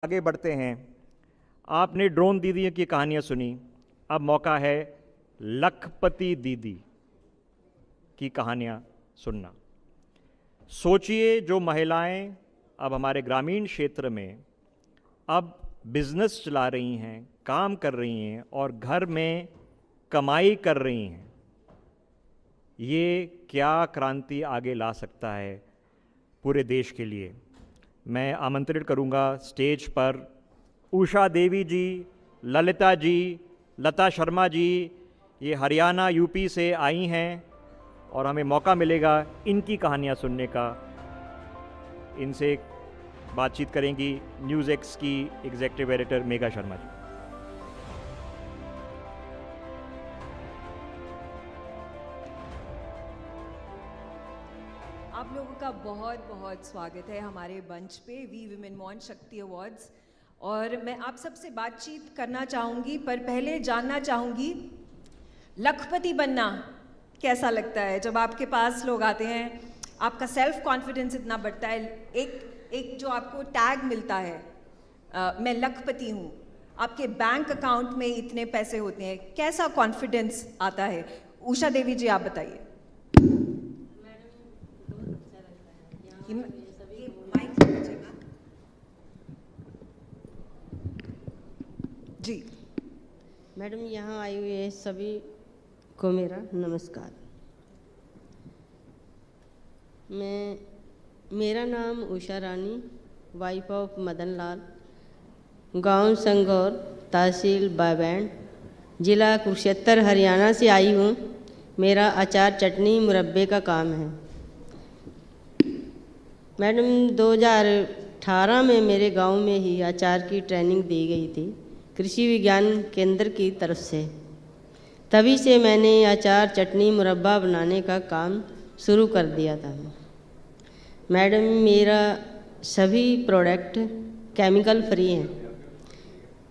आगे बढ़ते हैं। आपने ड्रोन दीदी की कहानियाँ सुनी, अब मौका है लखपति दीदी की कहानियाँ सुनना। सोचिए, जो महिलाएं अब हमारे ग्रामीण क्षेत्र में अब बिजनेस चला रही हैं, काम कर रही हैं और घर में कमाई कर रही हैं, ये क्या क्रांति आगे ला सकता है पूरे देश के लिए। मैं आमंत्रित करूंगा स्टेज पर उषा देवी जी, ललिता जी, लता शर्मा जी। ये हरियाणा यूपी से आई हैं और हमें मौका मिलेगा इनकी कहानियाँ सुनने का। इनसे बातचीत करेंगी न्यूज़ एक्स की एग्जीक्यूटिव एडिटर मेघा शर्मा जी। आप लोगों का बहुत बहुत स्वागत है हमारे मंच पे वी विमेन वॉन्ट शक्ति अवार्ड्स। और मैं आप सबसे बातचीत करना चाहूँगी, पर पहले जानना चाहूँगी लखपति बनना कैसा लगता है जब आपके पास लोग आते हैं, आपका सेल्फ कॉन्फिडेंस इतना बढ़ता है, एक जो आपको टैग मिलता है मैं लखपति हूँ, आपके बैंक अकाउंट में इतने पैसे होते हैं, कैसा कॉन्फिडेंस आता है? उषा देवी जी आप बताइए। जी मैडम, यहाँ आई हुए सभी को मेरा नमस्कार। मेरा नाम उषा रानी, वाइफ ऑफ मदन लाल, गांव संगौर, तहसील बाबैंड, ज़िला कुरुक्षेत्र, हरियाणा से आई हूँ। मेरा अचार चटनी मुरब्बे का काम है। मैडम, 2018 में मेरे गांव में ही अचार की ट्रेनिंग दी गई थी कृषि विज्ञान केंद्र की तरफ से। तभी से मैंने अचार चटनी मुरब्बा बनाने का काम शुरू कर दिया था। मैडम, मेरा सभी प्रोडक्ट केमिकल फ्री हैं।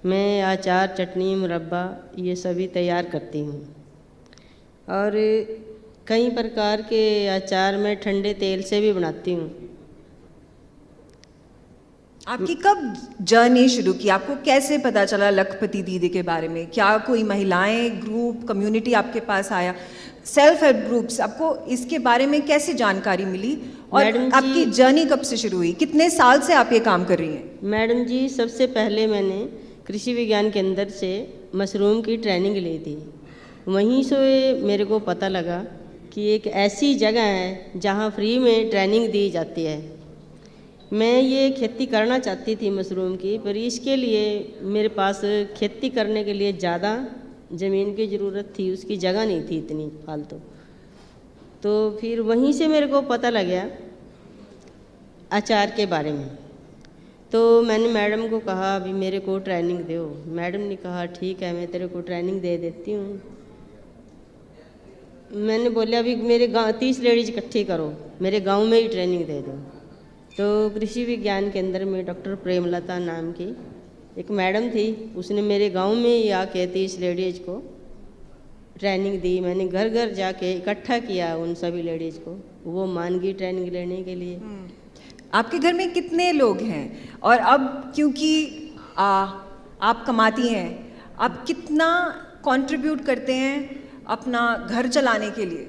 मैं अचार चटनी मुरब्बा ये सभी तैयार करती हूँ और कई प्रकार के अचार मैं ठंडे तेल से भी बनाती हूँ। आपकी कब जर्नी शुरू की? आपको कैसे पता चला लखपति दीदी के बारे में? क्या कोई महिलाएं ग्रुप कम्युनिटी आपके पास आया, सेल्फ हेल्प ग्रुप्स, आपको इसके बारे में कैसे जानकारी मिली और आपकी जर्नी कब से शुरू हुई? कितने साल से आप ये काम कर रही हैं? मैडम जी, सबसे पहले मैंने कृषि विज्ञान केंद्र से मशरूम की ट्रेनिंग ली थी। वहीं से मेरे को पता लगा कि एक ऐसी जगह है जहाँ फ्री में ट्रेनिंग दी जाती है। मैं ये खेती करना चाहती थी मशरूम की, पर इसके लिए मेरे पास खेती करने के लिए ज़्यादा ज़मीन की ज़रूरत थी, उसकी जगह नहीं थी इतनी फालतू। तो फिर वहीं से मेरे को पता लग गया अचार के बारे में। तो मैंने मैडम को कहा अभी मेरे को ट्रेनिंग दो। मैडम ने कहा ठीक है, मैं तेरे को ट्रेनिंग दे देती हूँ। मैंने बोला अभी मेरे गाँव 30 लेडीज इकट्ठी करो, मेरे गाँव में ही ट्रेनिंग दे दो। तो कृषि विज्ञान केंद्र में डॉक्टर प्रेमलता नाम की एक मैडम थी, उसने मेरे गांव में ही आके 30 लेडीज़ को ट्रेनिंग दी। मैंने घर घर जाके इकट्ठा किया उन सभी लेडीज़ को, वो मान गई ट्रेनिंग लेने के लिए। आपके घर में कितने लोग हैं? और अब क्योंकि आप कमाती हैं, आप कितना कंट्रीब्यूट करते हैं अपना घर चलाने के लिए?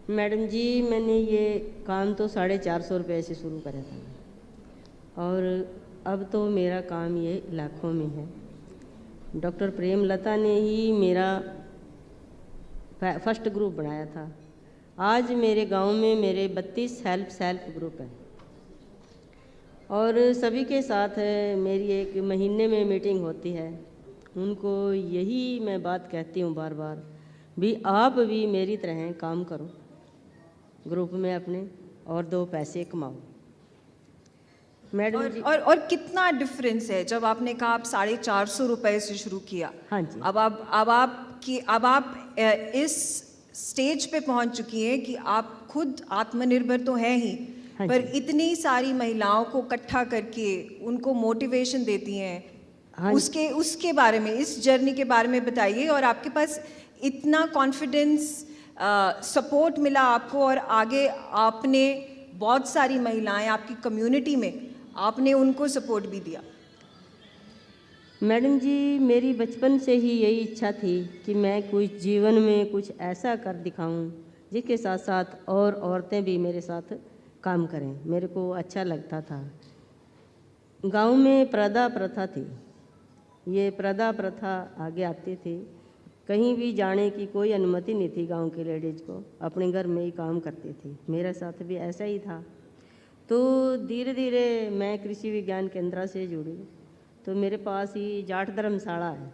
मैडम जी, मैंने ये काम तो 450 रुपये से शुरू करा था और अब तो मेरा काम ये लाखों में है। डॉक्टर प्रेमलता ने ही मेरा फर्स्ट ग्रुप बनाया था। आज मेरे गांव में मेरे 32 सेल्फ ग्रुप हैं और सभी के साथ मेरी एक महीने में मीटिंग होती है। उनको यही मैं बात कहती हूँ बार बार, भी आप भी मेरी तरह काम करो ग्रुप में अपने और 2 पैसे कमाओ। मैडम जी, और कितना डिफरेंस है जब आपने कहा आप 450 रुपये से शुरू किया? हाँ जी। अब आप इस स्टेज पे पहुंच चुकी हैं कि आप खुद आत्मनिर्भर तो हैं ही, हाँ पर जी। इतनी सारी महिलाओं को इकट्ठा करके उनको मोटिवेशन देती हैं। हाँ, उसके बारे में, इस जर्नी के बारे में बताइए। और आपके पास इतना कॉन्फिडेंस, सपोर्ट मिला आपको और आगे आपने बहुत सारी महिलाएं आपकी कम्युनिटी में आपने उनको सपोर्ट भी दिया। मैडम जी, मेरी बचपन से ही यही इच्छा थी कि मैं कुछ जीवन में कुछ ऐसा कर दिखाऊं जिसके साथ साथ और औरतें भी मेरे साथ काम करें। मेरे को अच्छा लगता था। गांव में प्रथा प्रथा थी, ये प्रथा प्रथा आगे आती थी। कहीं भी जाने की कोई अनुमति नहीं थी गांव की लेडीज़ को, अपने घर में ही काम करती थी। मेरे साथ भी ऐसा ही था। तो धीरे धीरे मैं कृषि विज्ञान केंद्र से जुड़ी। तो मेरे पास ही जाट धर्मशाला है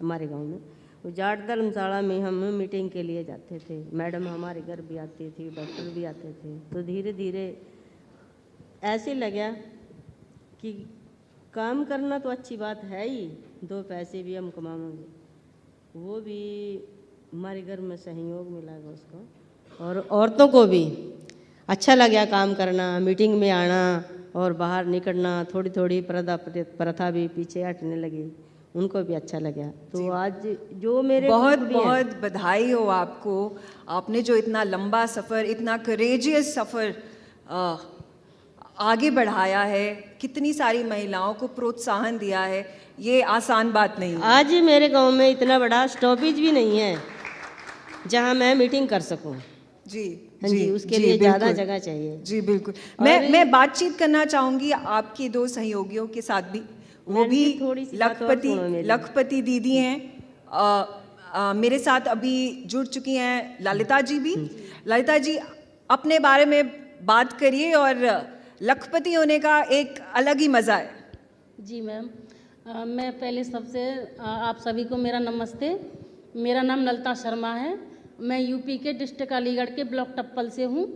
हमारे गांव में। वो जाट धर्मशाला में हम मीटिंग के लिए जाते थे। मैडम हमारे घर भी आती थी, डॉक्टर भी आते थे। तो धीरे धीरे ऐसे लगा कि काम करना तो अच्छी बात है ही, दो पैसे भी हम कमाएंगे। वो भी हमारे घर में सहयोग मिलेगा उसको, और औरतों को भी अच्छा लगा काम करना, मीटिंग में आना और बाहर निकलना। थोड़ी थोड़ी प्रथा भी पीछे हटने लगी, उनको भी अच्छा लगा। तो आज जो मेरे बहुत ग्रुप भी हैं, बहुत बधाई हो आपको। आपने जो इतना लंबा सफ़र, इतना करेजियस सफ़र आगे बढ़ाया है, कितनी सारी महिलाओं को प्रोत्साहन दिया है, ये आसान बात नहीं है। आज मेरे गांव में इतना बड़ा स्टॉपेज भी नहीं है जहां मैं मीटिंग कर सकूं। जी हाँ जी, उसके लिए ज़्यादा जगह चाहिए। जी बिल्कुल। मैं बातचीत करना चाहूँगी आपकी दो सहयोगियों के साथ भी। वो भी थोड़ी सी बात और सुनो मेरी। लखपति दीदी हैं। मेरे साथ अभी जुड़ चुकी हैं ललिता जी भी। ललिता जी, अपने बारे में बात करिए। और लखपति होने का एक अलग ही मज़ा है। जी मैम, मैं पहले सबसे आप सभी को मेरा नमस्ते। मेरा नाम ललिता शर्मा है। मैं यूपी के डिस्ट्रिक्ट अलीगढ़ के ब्लॉक टप्पल से हूँ।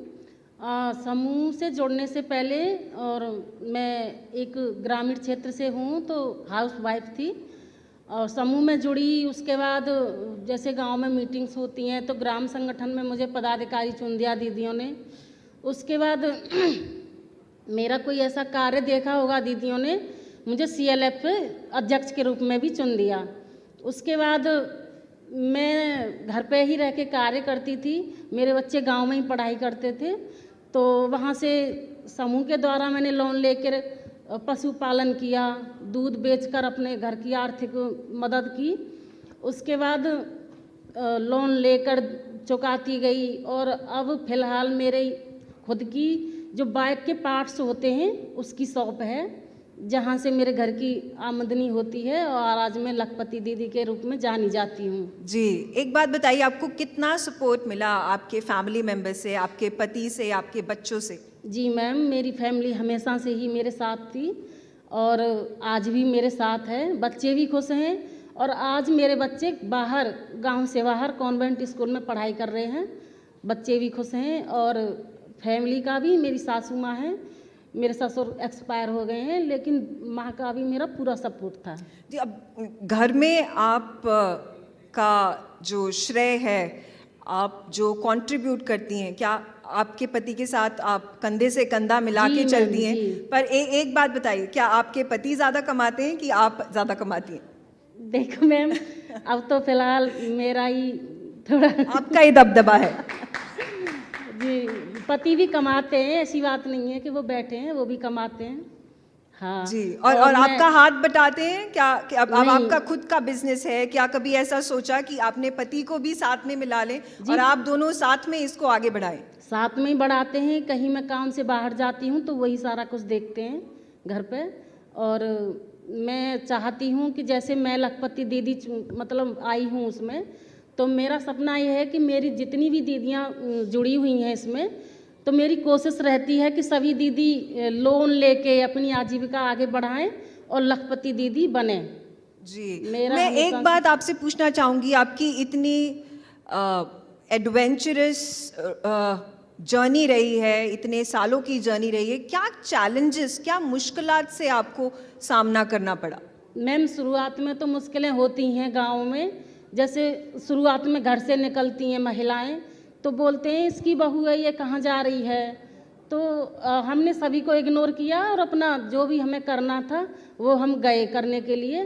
समूह से जुड़ने से पहले, और मैं एक ग्रामीण क्षेत्र से हूँ, तो हाउस वाइफ थी। और समूह में जुड़ी, उसके बाद जैसे गांव में मीटिंग्स होती हैं तो ग्राम संगठन में मुझे पदाधिकारी चुन दिया दीदियों ने। उसके बाद मेरा कोई ऐसा कार्य देखा होगा दीदियों ने, मुझे CLF अध्यक्ष के रूप में भी चुन दिया। उसके बाद मैं घर पे ही रह के कार्य करती थी। मेरे बच्चे गांव में ही पढ़ाई करते थे। तो वहाँ से समूह के द्वारा मैंने लोन लेकर पशुपालन किया, दूध बेचकर अपने घर की आर्थिक मदद की। उसके बाद लोन लेकर चुकाती गई। और अब फिलहाल मेरे खुद की जो बाइक के पार्ट्स होते हैं उसकी शॉप है, जहाँ से मेरे घर की आमदनी होती है। और आज मैं लखपति दीदी के रूप में जानी जाती हूँ। जी, एक बात बताइए, आपको कितना सपोर्ट मिला आपके फैमिली मेंबर से, आपके पति से, आपके बच्चों से? जी मैम, मेरी फैमिली हमेशा से ही मेरे साथ थी और आज भी मेरे साथ है। बच्चे भी खुश हैं। और आज मेरे बच्चे बाहर, गांव से बाहर कॉन्वेंट स्कूल में पढ़ाई कर रहे हैं। बच्चे भी खुश हैं। और फैमिली का भी, मेरी सासू माँ हैं, मेरे ससुर एक्सपायर हो गए हैं, लेकिन माँ का भी मेरा पूरा सपोर्ट था। जी, अब घर में आप का जो श्रेय है, आप जो कंट्रीब्यूट करती हैं, क्या आपके पति के साथ आप कंधे से कंधा मिला के चलती हैं? पर एक बात बताइए, क्या आपके पति ज़्यादा कमाते हैं कि आप ज़्यादा कमाती हैं? देखो मैम, अब तो फिलहाल मेरा ही थोड़ा आपका ही दबदबा है। जी, पति भी कमाते हैं, ऐसी बात नहीं है कि वो बैठे हैं, वो भी कमाते हैं। हाँ जी। और आपका हाथ बटाते हैं क्या? अब आपका खुद का बिजनेस है, क्या कभी ऐसा सोचा कि आपने पति को भी साथ में मिला लें और आप दोनों साथ में इसको आगे बढ़ाएं? साथ में ही बढ़ाते हैं। कहीं मैं काम से बाहर जाती हूँ तो वही सारा कुछ देखते हैं घर पे। और मैं चाहती हूँ कि जैसे मैं लखपति दीदी मतलब आई हूँ उसमें, तो मेरा सपना ये है कि मेरी जितनी भी दीदियाँ जुड़ी हुई हैं इसमें, तो मेरी कोशिश रहती है कि सभी दीदी लोन लेके अपनी आजीविका आगे बढ़ाएं और लखपति दीदी बने। जी, मेरा मैं एक बात आपसे पूछना चाहूँगी। आपकी इतनी एडवेंचरस जर्नी रही है, इतने सालों की जर्नी रही है, क्या चैलेंजेस, क्या मुश्किलात से आपको सामना करना पड़ा? मैम, शुरुआत में तो मुश्किलें होती हैं गाँव में। जैसे शुरुआत में घर से निकलती हैं महिलाएं तो बोलते हैं इसकी बहू है, ये कहाँ जा रही है। तो हमने सभी को इग्नोर किया और अपना जो भी हमें करना था वो हम गए करने के लिए।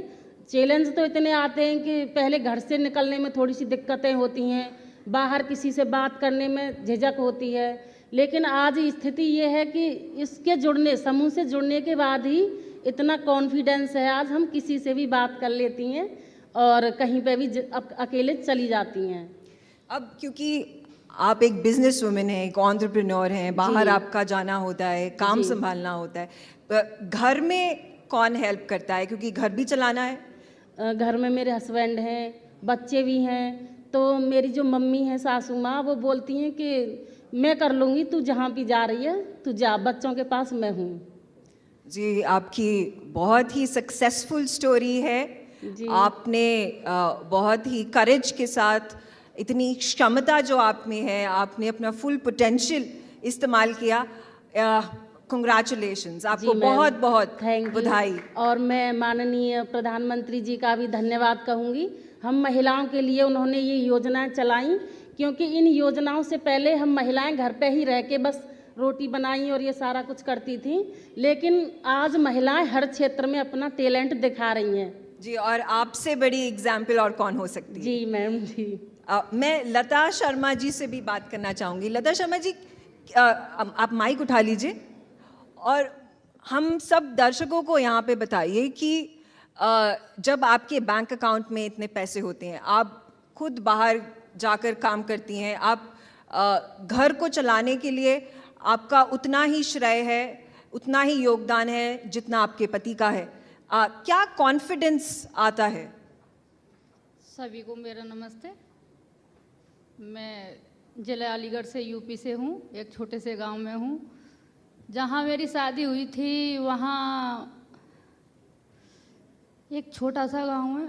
चैलेंज तो इतने आते हैं कि पहले घर से निकलने में थोड़ी सी दिक्कतें होती हैं, बाहर किसी से बात करने में झिझक होती है, लेकिन आज स्थिति ये है कि इसके जुड़ने, समूह से जुड़ने के बाद ही इतना कॉन्फिडेंस है, आज हम किसी से भी बात कर लेती हैं और कहीं पे भी अकेले चली जाती हैं। अब क्योंकि आप एक बिजनेस वुमेन हैं, एक एंटरप्रेन्योर हैं, बाहर आपका जाना होता है, काम संभालना होता है, घर में कौन हेल्प करता है, क्योंकि घर भी चलाना है? घर में मेरे हस्बैंड हैं, बच्चे भी हैं, तो मेरी जो मम्मी है सासू माँ, वो बोलती हैं कि मैं कर लूँगी, तू जहाँ भी जा रही है तू जा, बच्चों के पास मैं हूँ। जी, आपकी बहुत ही सक्सेसफुल स्टोरी है। आपने बहुत ही करेज के साथ, इतनी क्षमता जो आप में है, आपने अपना फुल पोटेंशियल इस्तेमाल किया। कंग्रेचुलेशंस, आपको बहुत बहुत बधाई। और मैं माननीय प्रधानमंत्री जी का भी धन्यवाद कहूँगी। हम महिलाओं के लिए उन्होंने ये योजनाएं चलाई, क्योंकि इन योजनाओं से पहले हम महिलाएं घर पे ही रह के बस रोटी बनाई और ये सारा कुछ करती थी, लेकिन आज महिलाएं हर क्षेत्र में अपना टैलेंट दिखा रही हैं। जी, और आपसे बड़ी एग्जाम्पल और कौन हो सकती है? जी मैम जी। मैं लता शर्मा जी से भी बात करना चाहूँगी। लता शर्मा जी, आप माइक उठा लीजिए और हम सब दर्शकों को यहाँ पे बताइए कि जब आपके बैंक अकाउंट में इतने पैसे होते हैं, आप खुद बाहर जाकर काम करती हैं, आप घर को चलाने के लिए आपका उतना ही श्रेय है, उतना ही योगदान है जितना आपके पति का है। क्या कॉन्फिडेंस आता है? सभी को मेरा नमस्ते। मैं जिला अलीगढ़ से, यूपी से हूँ, एक छोटे से गांव में हूँ। जहाँ मेरी शादी हुई थी वहाँ एक छोटा सा गांव है,